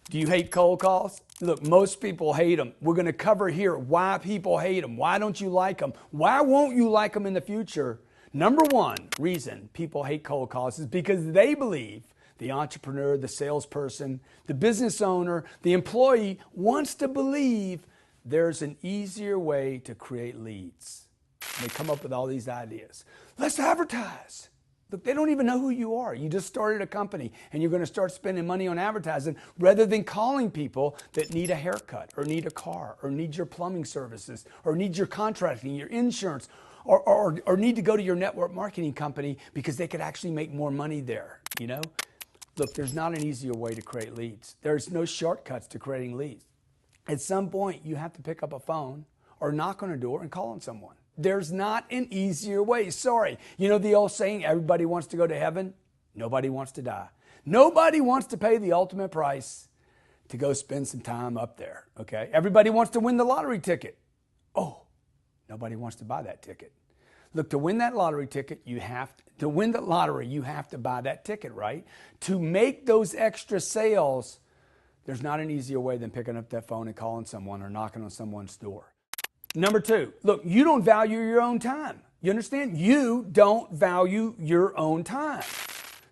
Do you hate cold calls? Look, most people hate them. We're going to cover here why people hate them. Why don't you like them? Why won't you like them in the future? Number one reason people hate cold calls is because they believe the entrepreneur, the salesperson, the business owner, the employee wants to believe there's an easier way to create leads. They come up with all these ideas. Let's advertise. Look, they don't even know who you are. You just started a company and you're going to start spending money on advertising rather than calling people that need a haircut or need a car or need your plumbing services or need your contracting, your insurance, or need to go to your network marketing company because they could actually make more money there, you know? Look, there's not an easier way to create leads. There's no shortcuts to creating leads. At some point, you have to pick up a phone or knock on a door and call on someone. There's not an easier way. Sorry. You know the old saying, everybody wants to go to heaven? Nobody wants to die. Nobody wants to pay the ultimate price to go spend some time up there, okay? Everybody wants to win the lottery ticket. Oh, nobody wants to buy that ticket. Look, to win that lottery ticket, you have to buy that ticket, right? To make those extra sales, there's not an easier way than picking up that phone and calling someone or knocking on someone's door. Number two, look, you don't value your own time. You understand? You don't value your own time.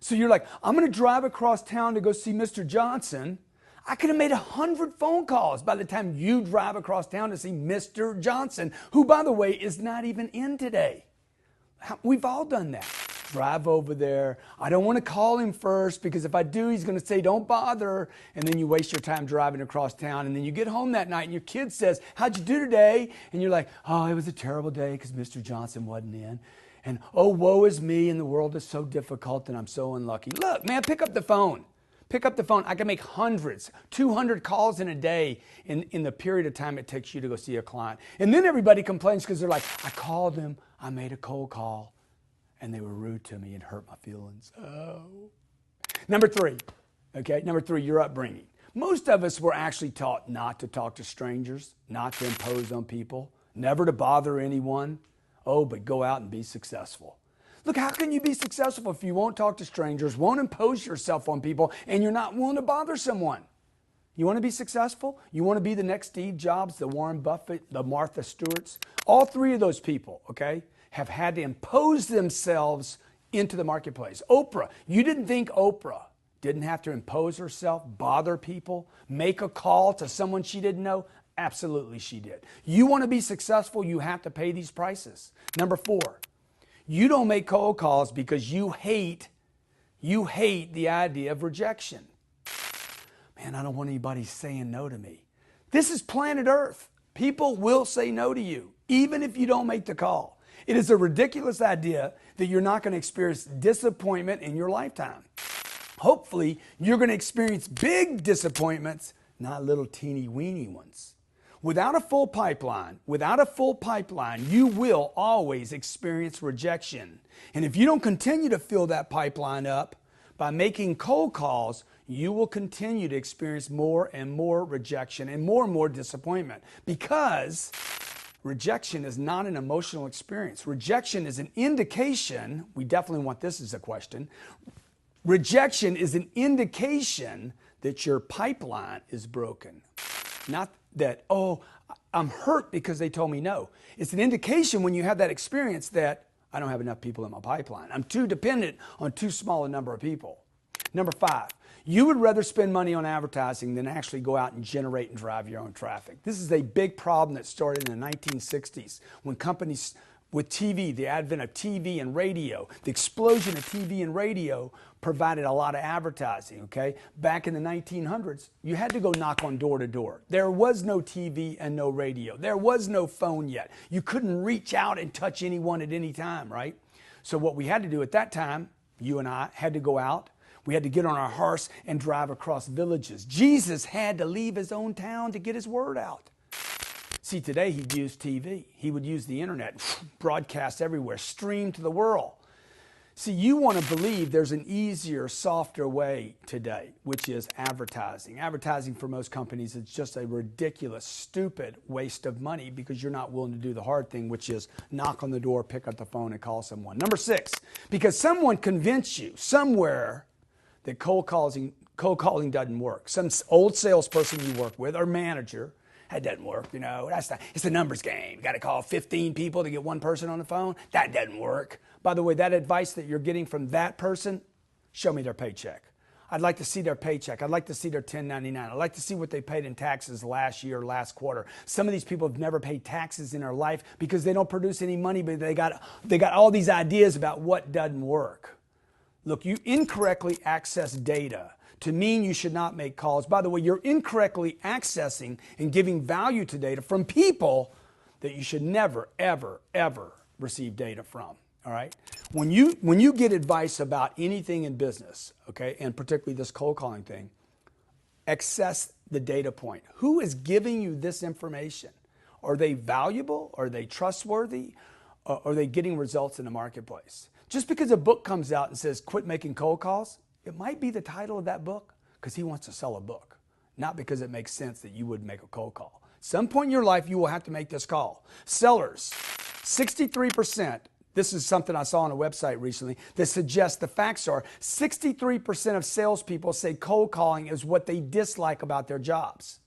So you're like, I'm going to drive across town to go see Mr. Johnson. I could have made 100 phone calls by the time you drive across town to see Mr. Johnson, who, by the way, is not even in today. We've all done that. Drive over there. I don't want to call him first because if I do, he's going to say, don't bother. And then you waste your time driving across town. And then you get home that night and your kid says, how'd you do today? And you're like, oh, it was a terrible day because Mr. Johnson wasn't in. And oh, woe is me and the world is so difficult and I'm so unlucky. Look, man, pick up the phone. Pick up the phone. I can make hundreds, 200 calls in a day in the period of time it takes you to go see a client. And then everybody complains because they're like, I called them, I made a cold call, and they were rude to me and hurt my feelings. Oh. Number three, your upbringing. Most of us were actually taught not to talk to strangers, not to impose on people, never to bother anyone. Oh, but go out and be successful. Look, how can you be successful if you won't talk to strangers, won't impose yourself on people, and you're not willing to bother someone? You want to be successful? You want to be the next Steve Jobs, the Warren Buffett, the Martha Stewarts? All three of those people, okay, have had to impose themselves into the marketplace. Oprah, you didn't think Oprah didn't have to impose herself, bother people, make a call to someone she didn't know? Absolutely she did. You want to be successful, you have to pay these prices. Number four, you don't make cold calls because you hate the idea of rejection. Man, I don't want anybody saying no to me. This is planet Earth. People will say no to you, even if you don't make the call. It is a ridiculous idea that you're not going to experience disappointment in your lifetime. Hopefully, you're going to experience big disappointments, not little teeny weeny ones. Without a full pipeline, you will always experience rejection. And if you don't continue to fill that pipeline up by making cold calls, you will continue to experience more and more rejection and more disappointment, because rejection is not an emotional experience. Rejection is an indication, we definitely want this as a question, rejection is an indication that your pipeline is broken. Not that, oh, I'm hurt because they told me no. It's an indication when you have that experience that I don't have enough people in my pipeline. I'm too dependent on too small a number of people. Number five, you would rather spend money on advertising than actually go out and generate and drive your own traffic. This is a big problem that started in the 1960s when companies with TV, the advent of TV and radio, the explosion of TV and radio provided a lot of advertising, okay? Back in the 1900s, you had to go knock on door to door. There was no TV and no radio. There was no phone yet. You couldn't reach out and touch anyone at any time, right? So what we had to do at that time, you and I had to go out. We had to get on our horse and drive across villages. Jesus had to leave his own town to get his word out. See, today he'd use TV. He would use the internet, broadcast everywhere, stream to the world. See, you want to believe there's an easier, softer way today, which is advertising. Advertising for most companies is just a ridiculous, stupid waste of money because you're not willing to do the hard thing, which is knock on the door, pick up the phone, and call someone. Number six, because someone convinced you somewhere that cold cold calling doesn't work. Some old salesperson you work with or manager, that doesn't work, you know. It's a numbers game. You got to call 15 people to get one person on the phone. That doesn't work. By the way, that advice that you're getting from that person, show me their paycheck. I'd like to see their paycheck. I'd like to see their 1099. I'd like to see what they paid in taxes last year, last quarter. Some of these people have never paid taxes in their life because they don't produce any money, but they got all these ideas about what doesn't work. Look, you incorrectly access data to mean you should not make calls. By the way, you're incorrectly accessing and giving value to data from people that you should never, ever, ever receive data from. All right. When you get advice about anything in business, okay, and particularly this cold calling thing, access the data point. Who is giving you this information? Are they valuable? Are they trustworthy? Are they getting results in the marketplace? Just because a book comes out and says, quit making cold calls, it might be the title of that book because he wants to sell a book, not because it makes sense that you would make a cold call. Some point in your life, you will have to make this call. Sellers, 63%. This is something I saw on a website recently that suggests the facts are 63% of salespeople say cold calling is what they dislike about their jobs.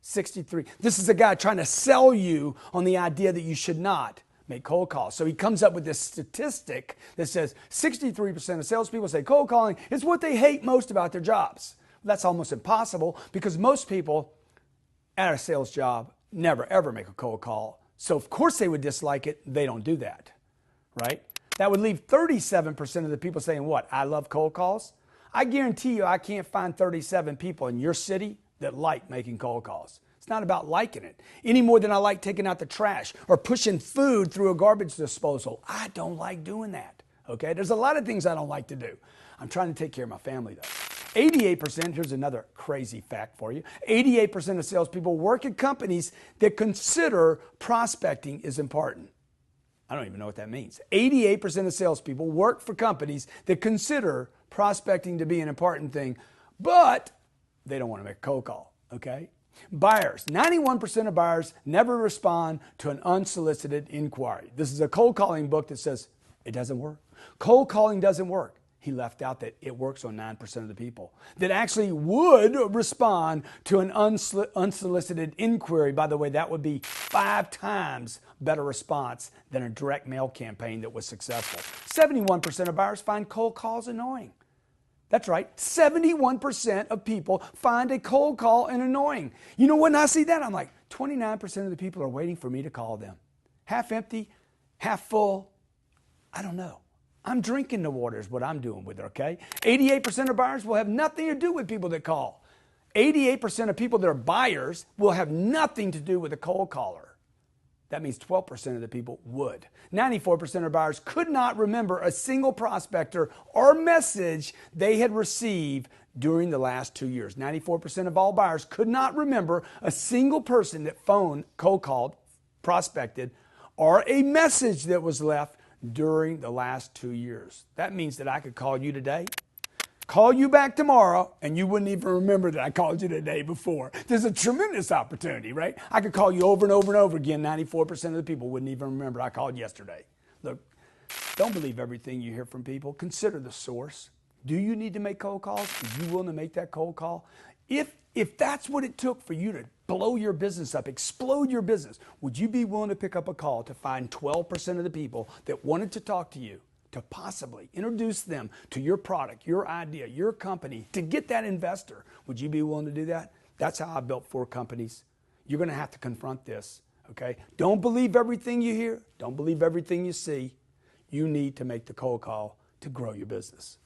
63. This is a guy trying to sell you on the idea that you should not make cold calls. So he comes up with this statistic that says 63% of salespeople say cold calling is what they hate most about their jobs. That's almost impossible because most people at a sales job never ever make a cold call. So of course they would dislike it. They don't do that. Right? That would leave 37% of the people saying, what? I love cold calls. I guarantee you I can't find 37 people in your city that like making cold calls. It's not about liking it any more than I like taking out the trash or pushing food through a garbage disposal. I don't like doing that. Okay? There's a lot of things I don't like to do. I'm trying to take care of my family though. 88%, here's another crazy fact for you. 88% of salespeople work at companies that consider prospecting is important. I don't even know what that means. 88% of salespeople work for companies that consider prospecting to be an important thing, but they don't want to make a cold call, okay? Buyers, 91% of buyers never respond to an unsolicited inquiry. This is a cold calling book that says it doesn't work. Cold calling doesn't work. He left out that it works on 9% of the people that actually would respond to an unsolicited inquiry. By the way, that would be 5 times better response than a direct mail campaign that was successful. 71% of buyers find cold calls annoying. That's right. 71% of people find a cold call annoying. You know, when I see that, I'm like, 29% of the people are waiting for me to call them. Half empty, half full. I don't know. I'm drinking the water is what I'm doing with it, okay? 88% of buyers will have nothing to do with people that call. 88% of people that are buyers will have nothing to do with a cold caller. That means 12% of the people would. 94% of buyers could not remember a single prospector or message they had received during the last 2 years. 94% of all buyers could not remember a single person that phoned, cold called, prospected, or a message that was left during the last 2 years. That means that I could call you today, call you back tomorrow, and you wouldn't even remember that I called you the day before. There's a tremendous opportunity, right? I could call you over and over and over again. 94% of the people wouldn't even remember I called yesterday. Look, don't believe everything you hear from people. Consider the source. Do you need to make cold calls? Are you willing to make that cold call? If that's what it took for you to blow your business up, explode your business, would you be willing to pick up a call to find 12% of the people that wanted to talk to you, to possibly introduce them to your product, your idea, your company, to get that investor? Would you be willing to do that? That's how I built 4 companies. You're going to have to confront this, okay? Don't believe everything you hear. Don't believe everything you see. You need to make the cold call to grow your business.